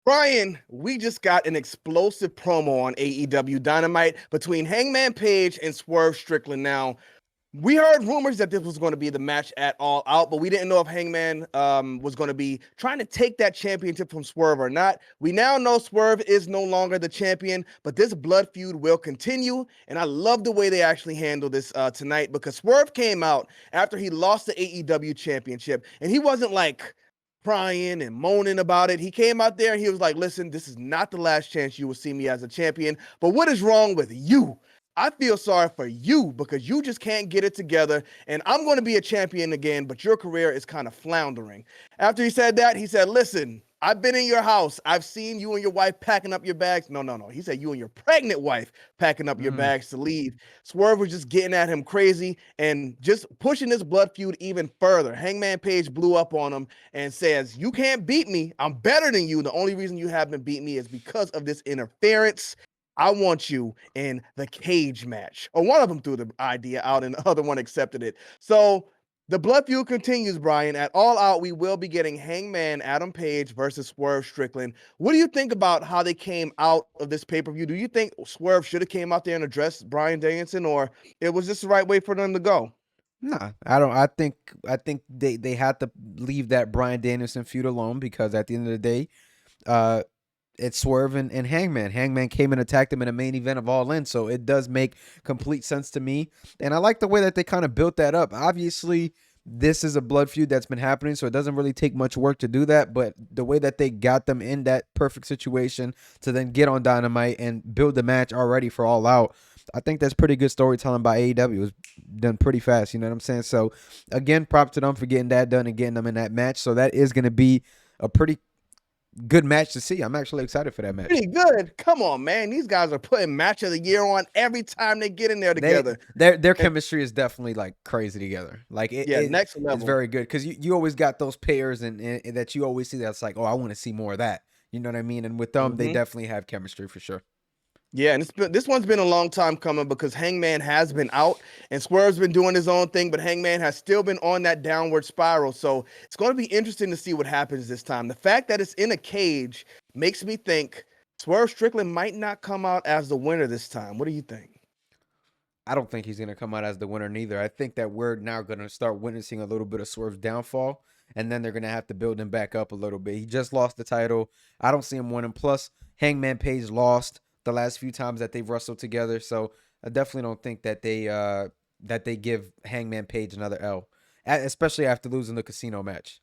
Brian, we just got an explosive promo on AEW Dynamite between Hangman Page and Swerve Strickland. Now, we heard rumors that this was going to be the match at All Out, but we didn't know if Hangman was going to be trying to take that championship from Swerve or not. We now know Swerve is no longer the champion, but this blood feud will continue, and I love the way they actually handled this tonight because Swerve came out after he lost the AEW championship, and he wasn't like crying and moaning about it. He came out there and he was like, listen, this is not the last chance you will see me as a champion, but what is wrong with you? I feel sorry for you because you just can't get it together, and I'm going to be a champion again, but your career is kind of floundering. After he said that, he said, listen, I've been in your house. I've seen you and your wife packing up your bags. No. He said you and your pregnant wife packing up your bags to leave. Swerve was just getting at him crazy and just pushing this blood feud even further. Hangman Page blew up on him and says, you can't beat me. I'm better than you. The only reason you haven't beat me is because of this interference. I want you in the cage match. Or one of them threw the idea out and the other one accepted it. So the blood feud continues, Brian. At All Out, we will be getting Hangman Adam Page versus Swerve Strickland. What do you think about how they came out of this pay-per-view? Do you think Swerve should have came out there and addressed Bryan Danielson, or it was just the right way for them to go? Nah, I don't. I think they had to leave that Bryan Danielson feud alone because at the end of the day, uh, it's Swerve and Hangman. Hangman came and attacked him in a main event of All In, so it does make complete sense to me. And I like the way that they kind of built that up. Obviously, this is a blood feud that's been happening, so it doesn't really take much work to do that. But the way that they got them in that perfect situation to then get on Dynamite and build the match already for All Out, I think that's pretty good storytelling by AEW. It was done pretty fast, you know what I'm saying? So, again, props to them for getting that done and getting them in that match. So that is going to be a pretty good match to see. I'm actually excited for that match. Pretty good. Come on, man. These guys are putting match of the year on every time they get in there together. Their chemistry is definitely like crazy together. Like next level. it's very good because you always got those pairs and that you always see that's like, oh, I want to see more of that. You know what I mean? And with them, they definitely have chemistry for sure. Yeah, and this one's been a long time coming because Hangman has been out and Swerve's been doing his own thing, but Hangman has still been on that downward spiral. So it's going to be interesting to see what happens this time. The fact that it's in a cage makes me think Swerve Strickland might not come out as the winner this time. What do you think? I don't think he's going to come out as the winner neither. I think that we're now going to start witnessing a little bit of Swerve's downfall, and then they're going to have to build him back up a little bit. He just lost the title. I don't see him winning. Plus, Hangman Page lost the last few times that they've wrestled together, so I definitely don't think that they give Hangman Page another L, especially after losing the casino match.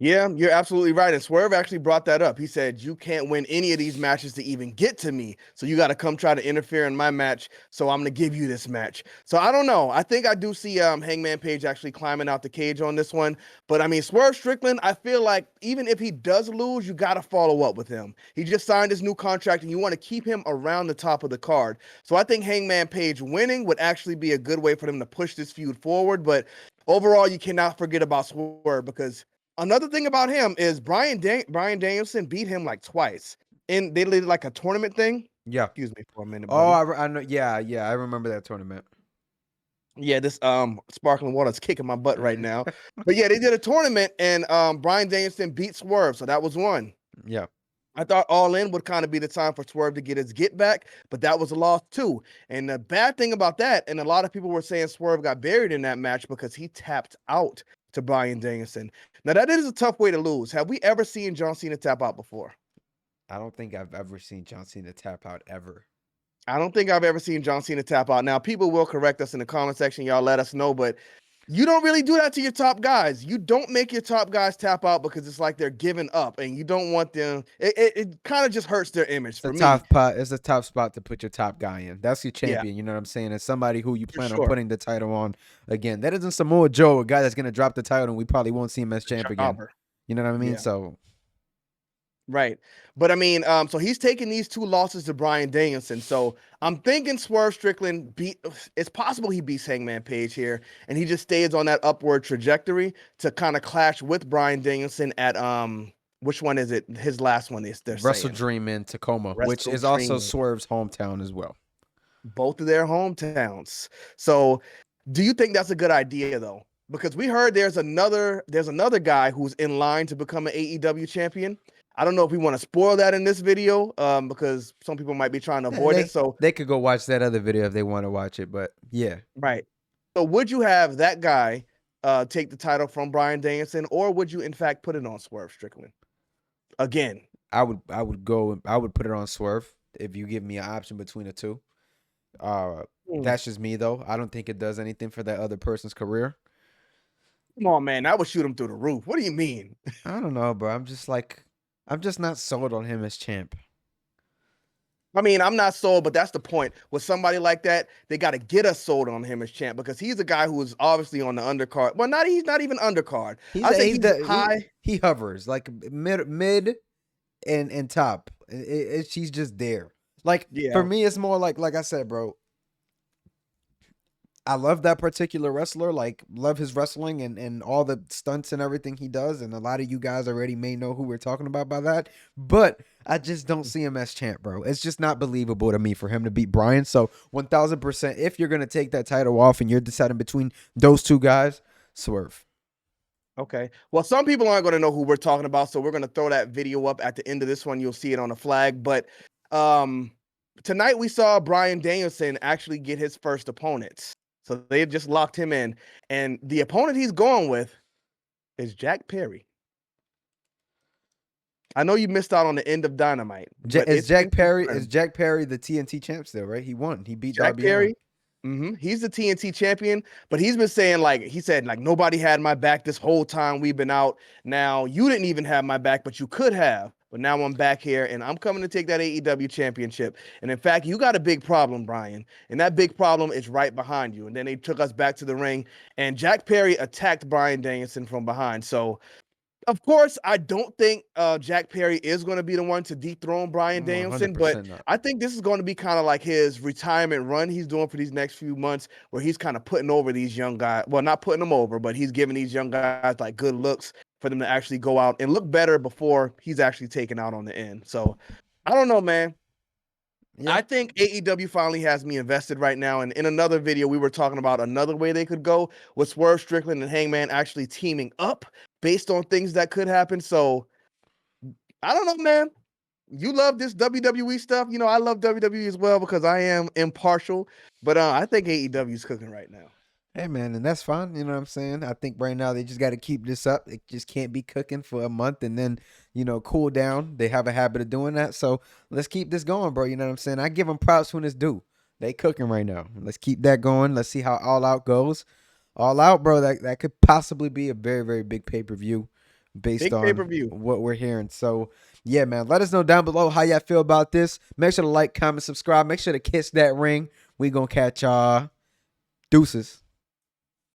Yeah, you're absolutely right. And Swerve actually brought that up. He said, you can't win any of these matches to even get to me. So you got to come try to interfere in my match. So I'm going to give you this match. So I don't know. I think I do see Hangman Page actually climbing out the cage on this one. But I mean, Swerve Strickland, I feel like even if he does lose, you got to follow up with him. He just signed his new contract and you want to keep him around the top of the card. So I think Hangman Page winning would actually be a good way for them to push this feud forward. But overall, you cannot forget about Swerve because another thing about him is Bryan Danielson beat him like twice. And they did like a tournament thing. Yeah. Excuse me for a minute, Oh, buddy. I know. Yeah, I remember that tournament. Yeah, this sparkling water is kicking my butt right now. But yeah, they did a tournament and Bryan Danielson beat Swerve, so that was one. Yeah. I thought All In would kind of be the time for Swerve to get his get back, but that was a loss too. And the bad thing about that, and a lot of people were saying Swerve got buried in that match because he tapped out to Bryan Danielson. Now that is a tough way to lose. Have we ever seen John Cena tap out before? I don't think I've ever seen John Cena tap out ever. I don't think I've ever seen John Cena tap out. Now, people will correct us in the comment section. Y'all let us know, but you don't really do that to your top guys. You don't make your top guys tap out because it's like they're giving up and you don't want them. It kind of just hurts their image for me. It's a tough spot to put your top guy in. That's your champion. Yeah. You know what I'm saying? It's somebody who you plan on sure. putting the title on again. That isn't Samoa Joe, a guy that's going to drop the title and we probably won't see him as champ again. You know what I mean? Yeah. So. Right. But I mean, so he's taking these two losses to Bryan Danielson. So I'm thinking Swerve Strickland it's possible he beats Hangman Page here and he just stays on that upward trajectory to kind of clash with Bryan Danielson at which one is it? His last one is Wrestle Dream in Tacoma, which is also Swerve's hometown as well. Both of their hometowns. So do you think that's a good idea though? Because we heard there's another guy who's in line to become an AEW champion. I don't know if we want to spoil that in this video, because some people might be trying to avoid it. So They could go watch that other video if they want to watch it, but yeah. right. So would you have that guy take the title from Bryan Danielson, or would you in fact put it on Swerve Strickland again? I would put it on Swerve if you give me an option between the two. That's just me though. I don't think it does anything for that other person's career. Come on, man. That would shoot him through the roof. What do you mean? I don't know, bro. I'm just not sold on him as champ. I mean, I'm not sold, but that's the point. With somebody like that, they got to get us sold on him as champ because he's a guy who is obviously on the undercard. Well, he's not even undercard. I say he's high. He hovers like mid and top. She's just there. Like for me, it's more like I said, bro. I love that particular wrestler, like love his wrestling and all the stunts and everything he does. And a lot of you guys already may know who we're talking about by that. But I just don't see him as champ, bro. It's just not believable to me for him to beat Bryan. So 1000%, if you're going to take that title off and you're deciding between those two guys, Swerve. Okay. Well, some people aren't going to know who we're talking about. So we're going to throw that video up at the end of this one. You'll see it on the flag. But tonight we saw Bryan Danielson actually get his first opponent. So they've just locked him in. And the opponent he's going with is Jack Perry. I know you missed out on the end of Dynamite. Is Jack Perry the TNT champ still, right? He won. He beat Jack Darby Perry. He's the TNT champion, but he's been saying he said nobody had my back this whole time we've been out. Now you didn't even have my back, but you could have. But now I'm back here and I'm coming to take that AEW championship. And in fact, you got a big problem, Bryan. And that big problem is right behind you. And then they took us back to the ring and Jack Perry attacked Bryan Danielson from behind. So of course, I don't think Jack Perry is going to be the one to dethrone Bryan Danielson, but not. I think this is going to be kind of like his retirement run he's doing for these next few months, where he's kind of putting over these young guys. Well, not putting them over, but he's giving these young guys like good looks for them to actually go out and look better before he's actually taken out on the end. So I don't know, man. Yeah. I think AEW finally has me invested right now. And in another video, we were talking about another way they could go with Swerve Strickland and Hangman actually teaming up based on things that could happen. So I don't know, man. You love this WWE stuff. You know, I love WWE as well because I am impartial. But I think AEW is cooking right now. Hey, man, and that's fine. You know what I'm saying? I think right now they just got to keep this up. It just can't be cooking for a month and then, cool down. They have a habit of doing that. So let's keep this going, bro. You know what I'm saying? I give them props when it's due. They cooking right now. Let's keep that going. Let's see how All Out goes. All Out, bro, that could possibly be a very, very big pay-per-view based on what we're hearing. So, yeah, man, let us know down below how y'all feel about this. Make sure to like, comment, subscribe. Make sure to kiss that ring. We going to catch y'all. Deuces.